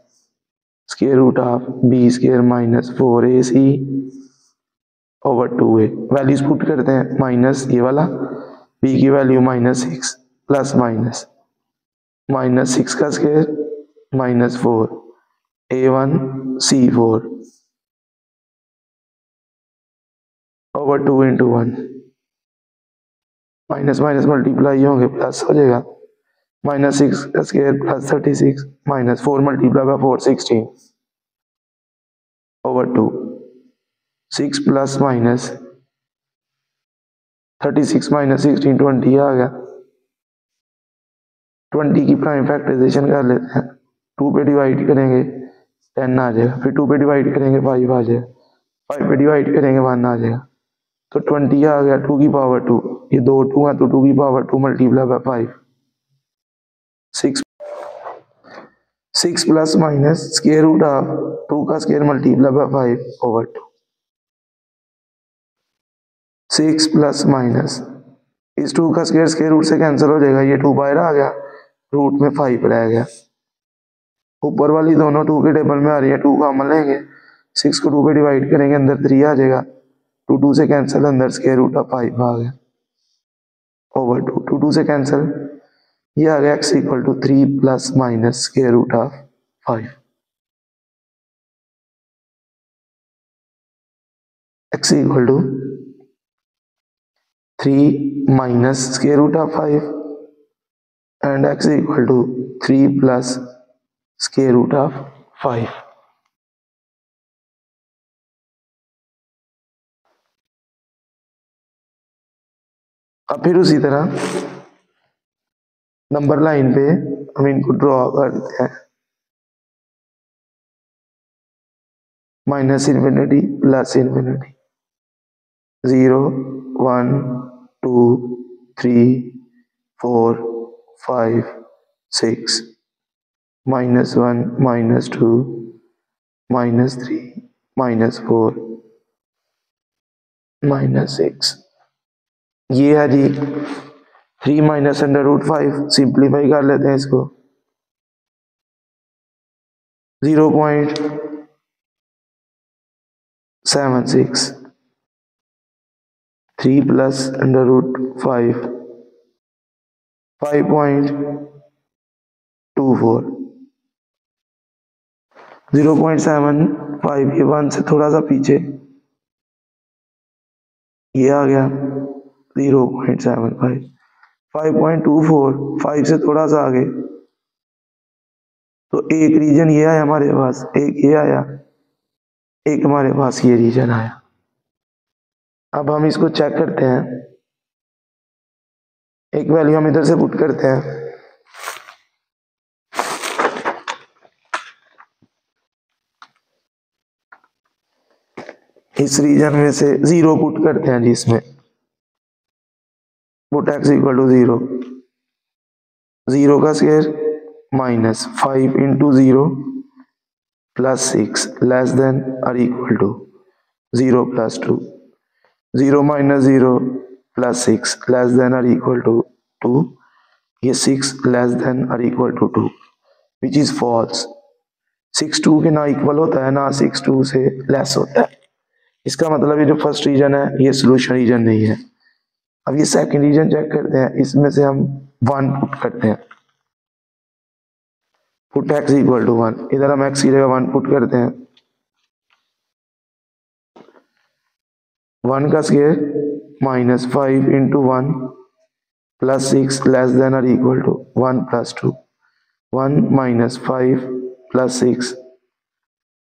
square root of B square minus 4ac over 2a, values put करते हैं, minus ये वाला बी की value minus 6 plus minus minus 6 का square minus 4 a1 c4 over 2 into 1, minus minus multiply होंगे plus हो जाएगा, minus 6 का square plus 36 minus 4 multiply by 4 16 over 2, 6 plus minus 36 minus 16 20 आ गया, 20 की प्राइम फैक्टराइजेशन कर लेते हैं। 2 पे डिवाइड करेंगे 10 आ जाएगा, फिर 2 पे डिवाइड करेंगे 5 आ जाएगा, 5 पे डिवाइड करेंगे 1 आ जाएगा। तो 20 आ गया 2 की पावर 2, ये 2 2 है तो 2 की power 2 multiply by 5, 6 plus minus square root of 2 का square multiply by 5 over 2। 6 plus minus इस 2 का स्क्वायर रूट से कैंसिल हो जाएगा, ये 2 बाहर आ गया, रूट में 5 रह गया। ऊपर वाली दोनों 2 के टेबल में आ रही है, 2 कॉमन लेंगे, 6 को 2 पे डिवाइड करेंगे, अंदर 3 आ जाएगा, 2 से कैंसिल, अंदर स्क्वायर रूट ऑफ 5 आ गया ओवर 2, 2 से कैंसिल, ये आ गया x equal to 3 plus minus square root of 5। x equal to 3 minus square root of 5 and x equal to 3 plus square root of 5। अब फिर उसी तरह नंबर लाइन पे हम इनको ड्रॉ करते हैं, माइनस इन्फिनिटी प्लस इन्फिनिटी, 0 1 2 3 4 5 6, -1 -2 -3 -4 -6। ये है जी 3 माइनस अंडर रूट 5, सिंप्लीफाई कर लेते हैं इसको, 0.76, 3 प्लस अंडर रूट 5 5.24, 0.75 ये 1 से थोड़ा सा पीछे, ये आ गया 0.75, 5.24 5 से थोड़ा सा आगे, तो एक रीजन ये आया हमारे पास, एक ये आया, एक हमारे पास ये रीजन आया। अब हम इसको चेक करते हैं, एक वैल्यू हम इधर से पुट करते हैं, इस रीजन में से 0 पुट करते हैं जी, इसमें पुट x इक्वल टू 0, 0 का square minus 5 into 0 plus 6 less than और equal to 0 plus 2, 0 minus 0 plus 6 less than और इक्वल टू 2, ये 6 लेस देन और equal to 2 which is false. 6 2 के ना इक्वल होता है ना 6 2 से लेस होता है, इसका मतलब ये जो फर्स्ट रीजन है ये सोल्यूशन रीजन नहीं है। अब ये सेकंड रीजन चेक करते हैं, इसमें से हम 1 पुट करते हैं, पुट x इक्वल टू 1, इधर हम x की जगह 1 पुट करते हैं, 1 का square minus 5 into 1 plus 6 less than और equal to 1 plus 2, 1 minus 5 plus 6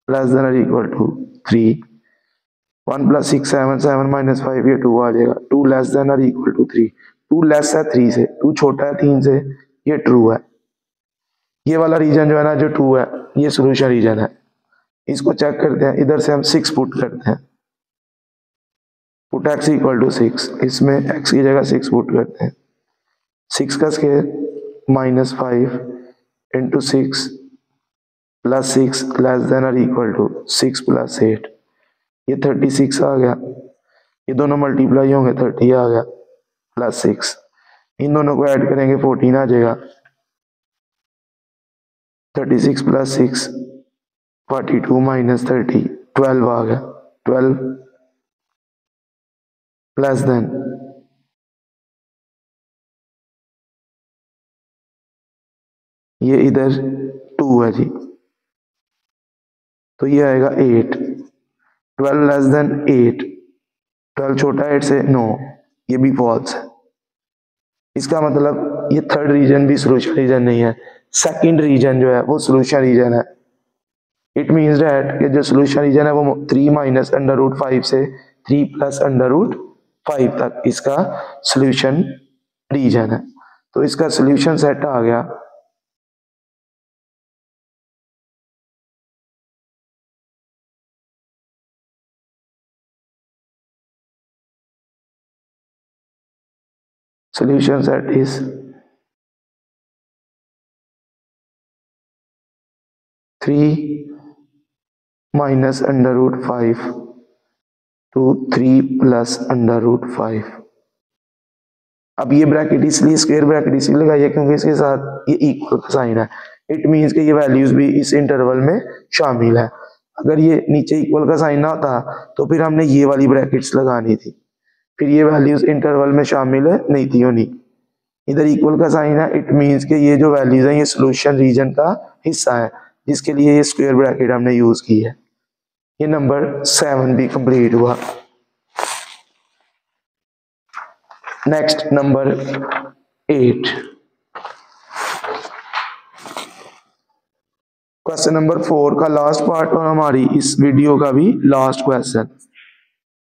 less than और इक्वल टू 3, 1 प्लस 6 7, 7 माइनस 5 ये 2 आ जाएगा, 2 लेस देन और इक्वल टू 3, 2 लेस है 3 से, 2 छोटा है 3 से, ये ट्रू है। ये वाला रीजन जो है ना जो 2 है ये सोल्यूशन रीजन है। इसको चेक करते हैं, इधर से हम 6 पुट करते हैं, पुट x इक्वल टू 6, इसमें x की जगह 6 पुट करते हैं, 6 का square minus 5 into 6 plus 6 less than और इक्वल टू 6 प्लस 8, ये 36 आ गया, ये दोनों मल्टीप्लाई होंगे 30 आ गया प्लस 6, इन दोनों को ऐड करेंगे 14 आ जाएगा, 36 प्लस 6 42 माइनस 30 12 आ गया, 12 प्लस देन ये इधर 2 है जी, तो ये आएगा 8, 12 लेस देन 8, 12 छोटा 8 से 9, ये भी फॉल्स है। इसका मतलब ये थर्ड रीजन भी सोल्यूशन रीजन नहीं है, सेकंड रीजन जो है वो सोल्यूशन रीजन है। इट मीन्स दैट कि जो सोल्यूशन रीजन है वो 3 माइनस अंडर रूट 5 से 3 प्लस अंडर रूट 5 तक इसका सोल्यूशन रीजन है। तो इसका सोल्यूशन सेट आ गया। Solution set is 3 minus under root 5 to 3 plus under root 5। अब ये ब्रैकेट इसलिए स्क्वायर ब्रैकेट इसलिए लगाई है क्योंकि इसके साथ ये इक्वल का साइन है। इट मीन्स कि ये वैल्यूज भी इस इंटरवल में शामिल है। अगर ये नीचे इक्वल का साइन ना होता तो फिर हमने ये वाली ब्रैकेट्स लगानी थी, फिर ये वैल्यूज इंटरवल में शामिल नहीं थी होनी। इधर इक्वल का साइन है, इट मीन्स कि ये जो वैल्यूज है ये सॉल्यूशन रीजन का हिस्सा है, जिसके लिए ये स्क्वायर ब्रैकेट हमने यूज की है। ये नंबर 7 भी कंप्लीट हुआ। Next number 8। क्वेश्चन नंबर 4 का लास्ट पार्ट और हमारी इस वीडियो का भी लास्ट क्वेश्चन।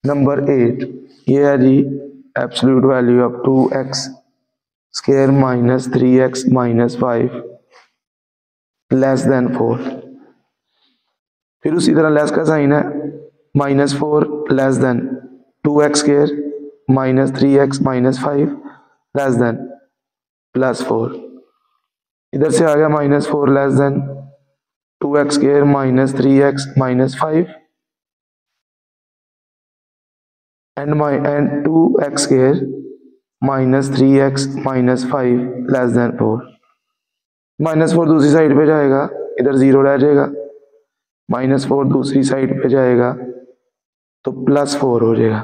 नंबर 8 ये है जी absolute value of 2x square minus 3x minus 5 less than 4। फिर उसी तरह लेस का साइन है, minus 4 less than 2x square minus 3x minus 5 less than plus 4। इधर से आ गया minus 4 less than 2x square minus 3x minus 5 and 2x square minus 3x minus 5 less than 4। Minus 4 दूसरी साइड पे जाएगा, इधर 0 रह जाएगा। माइनस 4 दूसरी साइड पे जाएगा तो प्लस 4 हो जाएगा।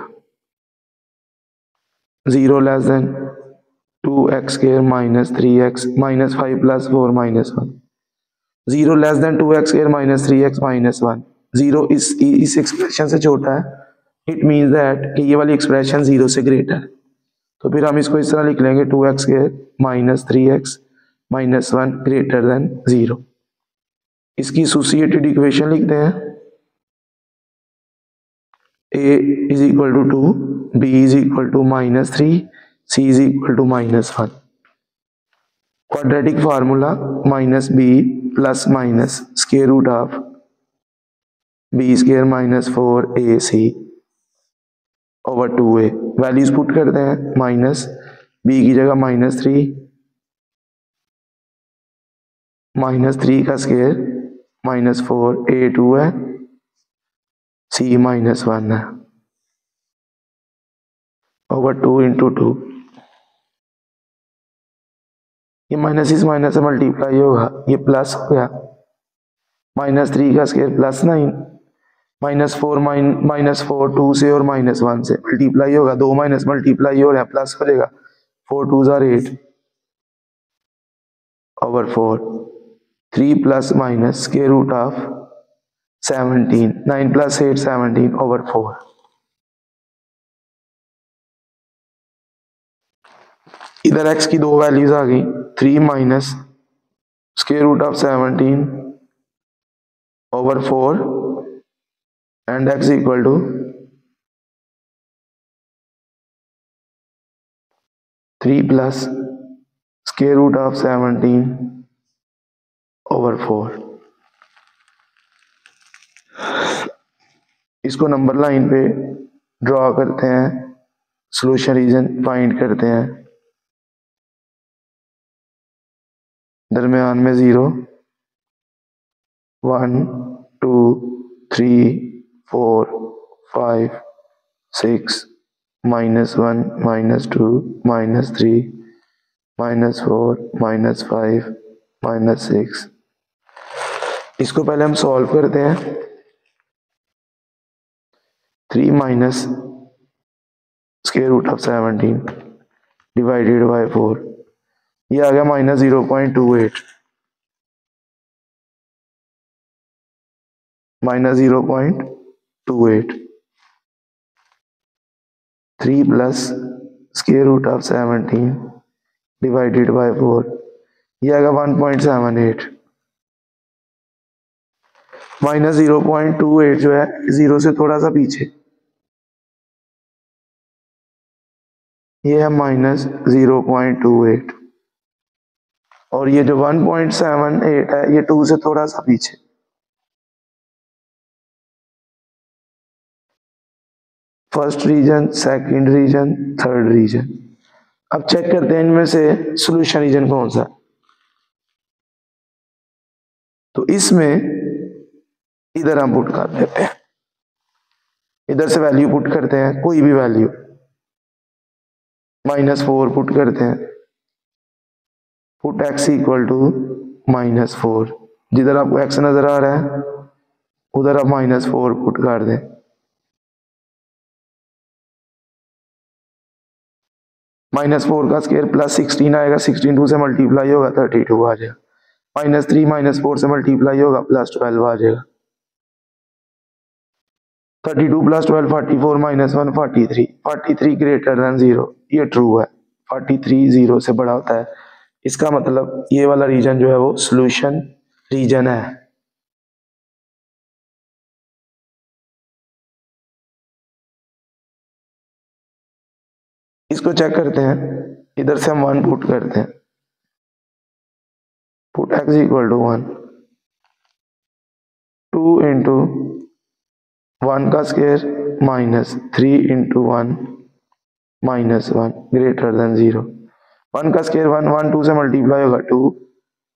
0 less than 2x square minus 3x minus 5 plus 4 minus 1। 0 less than 2x square minus 3x minus 1। 0 इस एक्सप्रेशन से छोटा है, इट मीन्स दैट कि ये वाली एक्सप्रेशन 0 से ग्रेटर है। तो फिर हम इसको इस तरह लिख लेंगे 2x square minus 3x minus 1 greater than 0। इसकी एसोसिएटेड इक्वेशन लिखते हैं। a is equal to 2, b is equal to minus 3, c is equal to minus 1। Quadratic formula minus b plus minus square root of b square minus 4ac over 2a। Values put करते हैं, minus b की जगह minus 3, minus 3 का square minus 4, a 2 है, c minus 1 है over 2 into 2। ये minus इस minus से मल्टीप्लाई होगा, ये प्लस हो गया। माइनस 3 का स्क्वायर प्लस 9, माइनस 4 2 से और माइनस 1 से मल्टीप्लाई होगा, 2 माइनस मल्टीप्लाई हो रहा है, प्लस हो जाएगा। 4 2 are 8 over 4। 3 plus minus square root of 17, 9 plus 8 17 over 4। इधर x की दो वैल्यूज आ गई, 3 minus square root of 17 over 4 and x equal to 3 plus square root of 17 over 4। इसको नंबर लाइन पे ड्रॉ करते हैं, सॉल्यूशन रीजन फाइंड करते हैं। दरमियान में 0 1 2 3 4 5 6 minus 1 minus 2 minus 3 minus 4 minus 5 minus 6। इसको पहले हम सॉल्व करते हैं। 3 minus square root of 17 divided by 4, ये आ गया minus 0.28, minus 0.28। 3 plus square root of 17 divided by 4, ये आ गया 1.78। माइनस 0.28 जो है 0 से थोड़ा सा पीछे, ये है माइनस 0.28। और ये जो 1.78 है ये 2 से थोड़ा सा पीछे। First region, second region, third region. अब चेक करते हैं इनमें से सॉल्यूशन रीजन कौन सा। तो इसमें इधर हम पुट कर देते हैं, इधर से वैल्यू पुट करते हैं, कोई भी वैल्यू, -4 पुट करते हैं, पुट x इक्वल टू -4। जिधर आपको x नजर आ रहा है उधर आप -4 पुट कर दें। -4 का स्क्वायर +16 आएगा, 16 2 से मल्टीप्लाई होगा 32 आ जाएगा। -3 -4 से मल्टीप्लाई होगा +12 आ जाएगा। 32 + 12 44 -1 43, 43 ग्रेटर देन 0, ये ट्रू है। 43 0 से बड़ा होता है, इसका मतलब ये वाला रीजन जो है वो सॉल्यूशन रीजन है। इसको चेक करते हैं, इधर से हम 1 पुट करते हैं, put x equal to 1, 2 into 1 का स्क्वायर -3 इंटू 1 -1 ग्रेटर देन 0। 1 का स्क्वायर 1, 1 2 से मल्टीप्लाई होगा 2,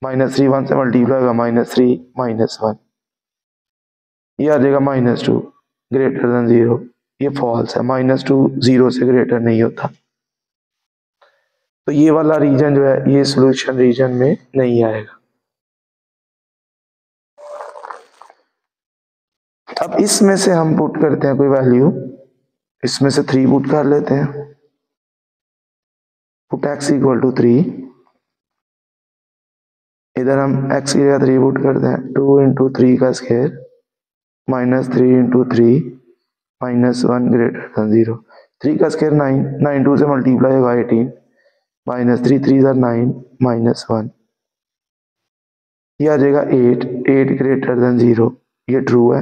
-3 1 से मल्टीप्लाई होगा -3 -1, ये आ जाएगा -2 ग्रेटर देन 0। ये फॉल्स है, -2 0 से ग्रेटर नहीं होता, तो ये वाला रीजन जो है ये सॉल्यूशन रीजन में नहीं आएगा। अब इसमें से हम पुट करते हैं कोई वैल्यू, इसमें से 3 पुट कर लेते हैं, पुट x इक्वल टू 3, इधर हम x की जगह 3 पुट करते हैं, 2 इंटू 3 का स्क्वायर -3 इंटू 3 -1 ग्रेटर देन 0। 3 का स्क्वायर 9, 9 2 से मल्टीप्लाई होगा 18, -3 3 9 -1, ये आ जाएगा 8, 8 ग्रेटर देन 0, ये ट्रू है।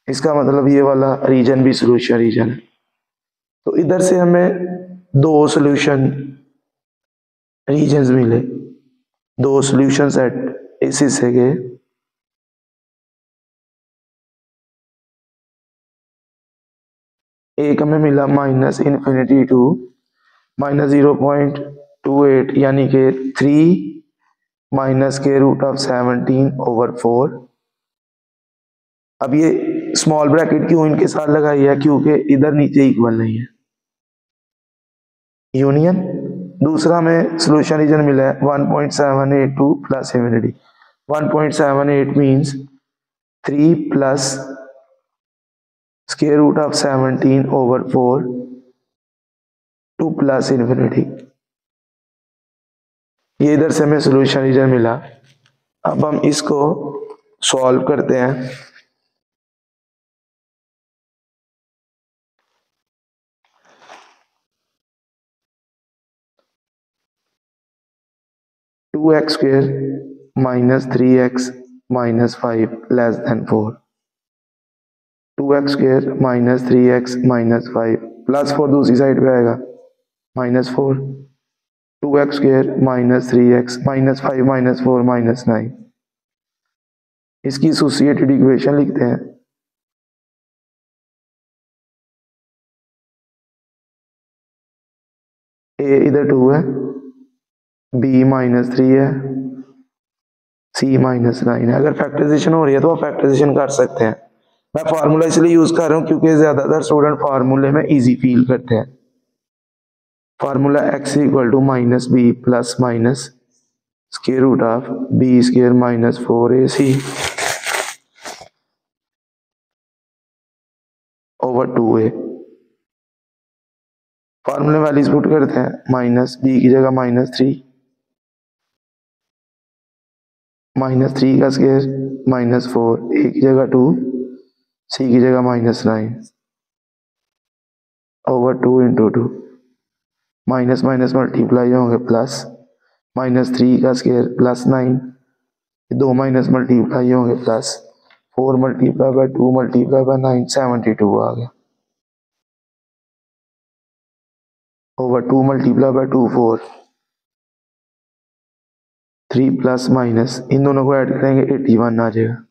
इसका मतलब ये वाला रीजन भी सॉल्यूशन रीजन है। तो इधर से हमें 2 सॉल्यूशन रीजन्स मिले, 2 सॉल्यूशन सेट इस हिस्से के। एक हमें मिला -∞ टू -0.28 यानी कि 3 -√17/4। अब ये स्मॉल ब्रैकेट क्यों इनके साथ लगाई है, क्योंकि इधर नीचे इक्वल नहीं है, यूनियन। दूसरा में सॉल्यूशन रीजन मिला है 1.782 plus infinity. 1.78 means 3 plus √17/4 2 plus infinity. ये इधर से हमें सॉल्यूशन रीजन मिला। अब हम इसको सॉल्व करते हैं। (2x² -3x -5 <4), 2x² -3x -5 +4 दूसरी साइड पे आएगा -4, 2x² -3x -5 -4 -9। इसकी एसोसिएटेड इक्वेशन लिखते हैं। ए इधर 2 है, बी -3 है, सी -9 है। अगर फैक्टराइजेशन हो रही है तो आप फैक्टराइजेशन कर सकते हैं। मैं फार्मूला इसलिए यूज कर रहा हूँ क्योंकि ज्यादातर स्टूडेंट फार्मूले में इजी फील करते हैं। Formula x equal to -b plus minus square root of b² -4ac over 2a। फार्मूले वैल्यूज पुट करते हैं, -b की जगह -3, -3 का स्क्वायर -4, a की जगह 2, c की जगह -9 over 2 into 2, minus minus multiply होंगे प्लस, -3 का स्क्वायर +9, 2 माइनस मल्टीप्लाई होंगे plus, 4 multiply by 2 multiply by 9 72 आ गया, over 2 multiply by 2 4, 3 plus minus, इन दोनों को ऐड करेंगे 81 आ जाएगा।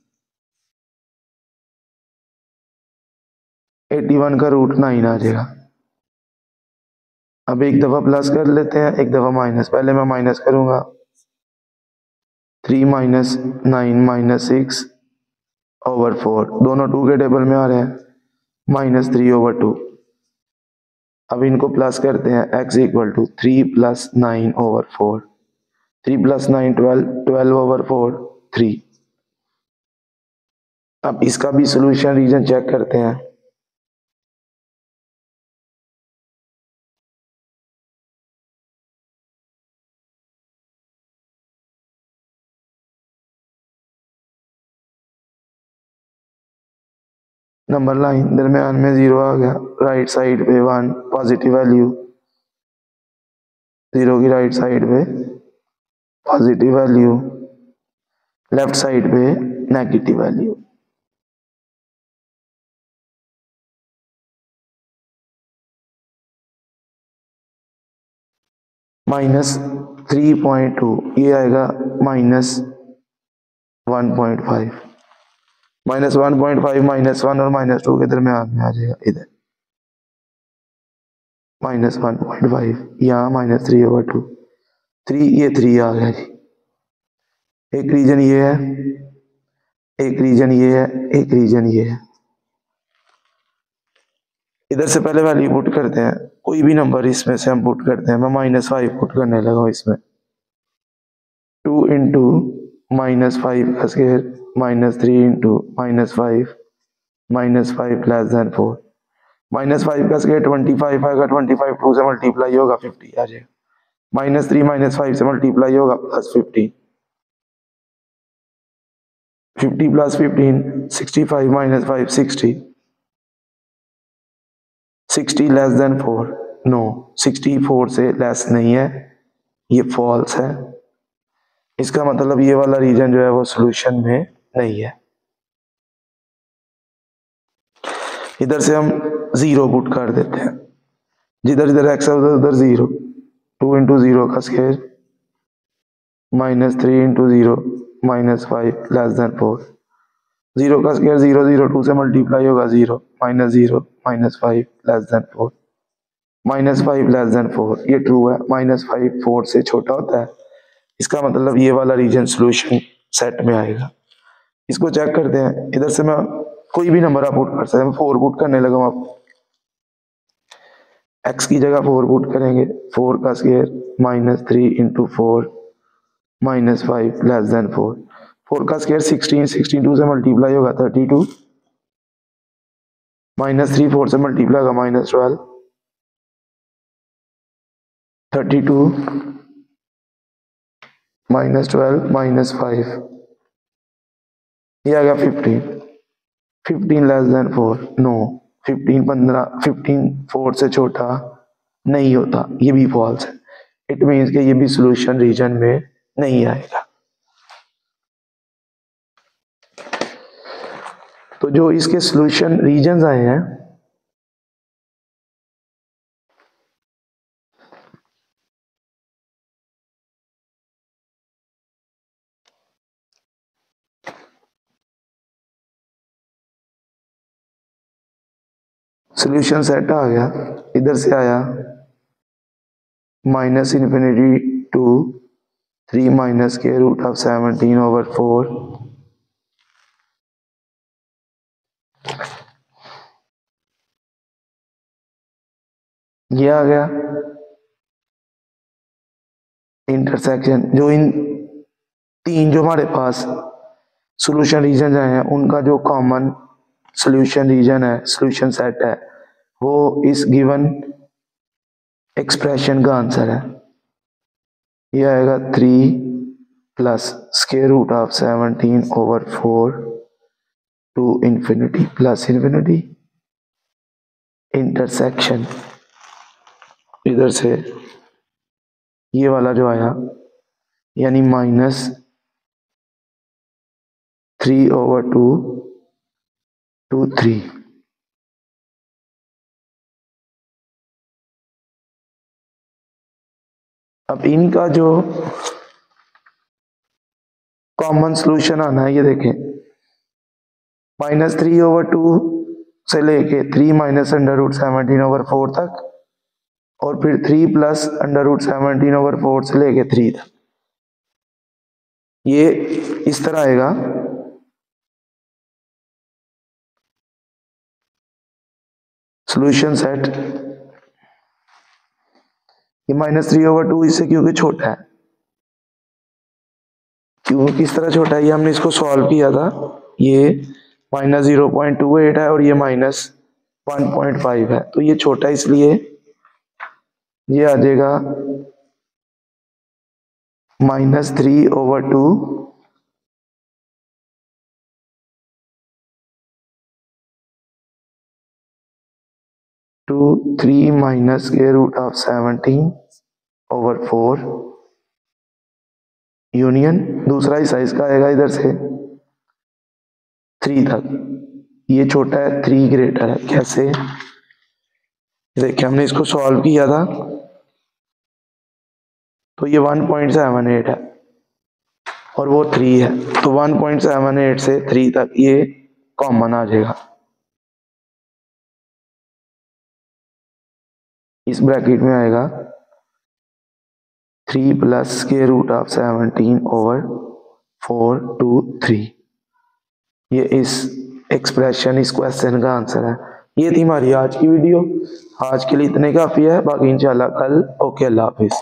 81 का रूट 9 आ जाएगा। अब एक दफा प्लस कर लेते हैं, एक दफा माइनस। पहले मैं माइनस करूंगा, 3 माइनस 9 माइनस 6 ओवर 4, दोनों 2 के टेबल में आ रहे हैं, माइनस 3 ओवर 2। अब इनको प्लस करते हैं, x equal to 3 plus 9 over 4, 3 plus 9 12, 12 over 4 3। अब इसका भी सोल्यूशन रीजन चेक करते हैं। नंबर लाइन दरमियान में 0 आ गया, राइट साइड पे 1 पॉजिटिव वैल्यू, 0 की राइट साइड पे पॉजिटिव वैल्यू, लेफ्ट साइड पे नेगेटिव वैल्यू। माइनस 3.2, ये आएगा माइनस 1.5, माइनस 1.5 माइनस 1 और माइनस 2 के दरमियान में आ जाएगा इधर, माइनस 1.5, यहाँ माइनस 3 ओवर 2, 3 ये 3 आ गया जी। एक रीजन ये है, एक रीजन ये है, एक रीजन ये है। इधर से पहले वैल्यू पुट करते हैं, कोई भी नंबर इसमें से हम पुट करते हैं। मैं -5 पुट करने लगा हूँ इसमें, 2 इंटू -5 का स्क्वायर -3 इंटू -5 -5 लेस देन 4, -5 का स्क्वायर 25 आएगा, 25 2 से मल्टीप्लाई होगा 50 आ जाएगा, -3 -5 से मल्टीप्लाई होगा +15, 50 प्लस 15 65 -5 60, 60 लेस देन 4, नो 64 से लेस नहीं है, ये फॉल्स है। इसका मतलब ये वाला रीजन जो है वो सॉल्यूशन में नहीं है। इधर से हम 0 पुट कर देते हैं, जिधर जिधर x है उधर उधर 0, 2 इंटू 0 का स्क्वायर -3 इंटू 0 -5 लेस देन 4, 0 का स्क्वायर 0 0 2 से मल्टीप्लाई होगा 0 -0 -5 लेस देन 4, -5 लेस देन 4, ये ट्रू है, -5 4 से छोटा होता है। इसका मतलब ये वाला रीजन सॉल्यूशन सेट में आएगा। इसको चेक करते हैं, इधर से मैं कोई भी नंबर आप पुट कर सकते हैं, 4 पुट करने लगा हूं, आप x की जगह 4 पुट करेंगे, 4 का स्क्वायर -3 इंटू 4 -5 लेस देन 4, 4 का स्क्वायर 16, 16 2 से मल्टीप्लाई होगा 32, -3 4 से मल्टीप्लाई होगा -12, 32 -12 -5, ये आ गया 15, 15 लेस देन 4, नो 15 4 से छोटा नहीं होता, ये भी फॉल्स है। इट मीन्स कि ये भी सॉल्यूशन रीजन में नहीं आएगा। तो जो इसके सॉल्यूशन रीजन्स आए हैं, सॉल्यूशन सेट आ गया, इधर से आया -∞ टू 3 माइनस के रूट ऑफ 17 ओवर 4, ये आ गया इंटरसेक्शन। जो इन तीन जो हमारे पास सॉल्यूशन रीजन आए हैं, उनका जो कॉमन सॉल्यूशन रीजन है, सॉल्यूशन सेट है, वो इस गिवन एक्सप्रेशन का आंसर है। ये आएगा 3 plus square root of 17 over 4 to infinity plus infinity intersection, इधर से ये वाला जो आया यानी -3 ओवर 2 टू 3। अब इनका जो कॉमन सोल्यूशन आना है, ये देखें -3/2 से लेके 3 माइनस √17/4 तक, और फिर 3 प्लस √17/4 से लेके 3 तक। ये इस तरह आएगा। सॉल्यूशन सेट, ये -3/2 इससे क्योंकि छोटा है, क्यों किस तरह छोटा है, ये हमने इसको सॉल्व किया था, ये -0.28 है और ये -1.5 है, तो ये छोटा इसलिए ये आ जाएगा -3/2 to 3 माइनस के √17/4 यूनियन, दूसरा हिस्सा इसका आएगा इधर से 3 तक, ये छोटा है 3 ग्रेटर है। कैसे, देखिए हमने इसको सॉल्व किया था, तो ये 1.78 है और वो 3 है, तो 1.78 से 3 तक ये कॉमन आ जाएगा। इस ब्रैकेट में आएगा 3 प्लस के √17/4 to 3। ये इस एक्सप्रेशन, इस क्वेश्चन का आंसर है। ये थी हमारी आज की वीडियो। आज के लिए इतने काफ़ी है, बाकी इंशाल्लाह कल। ओके, अल्लाह हाफिज़।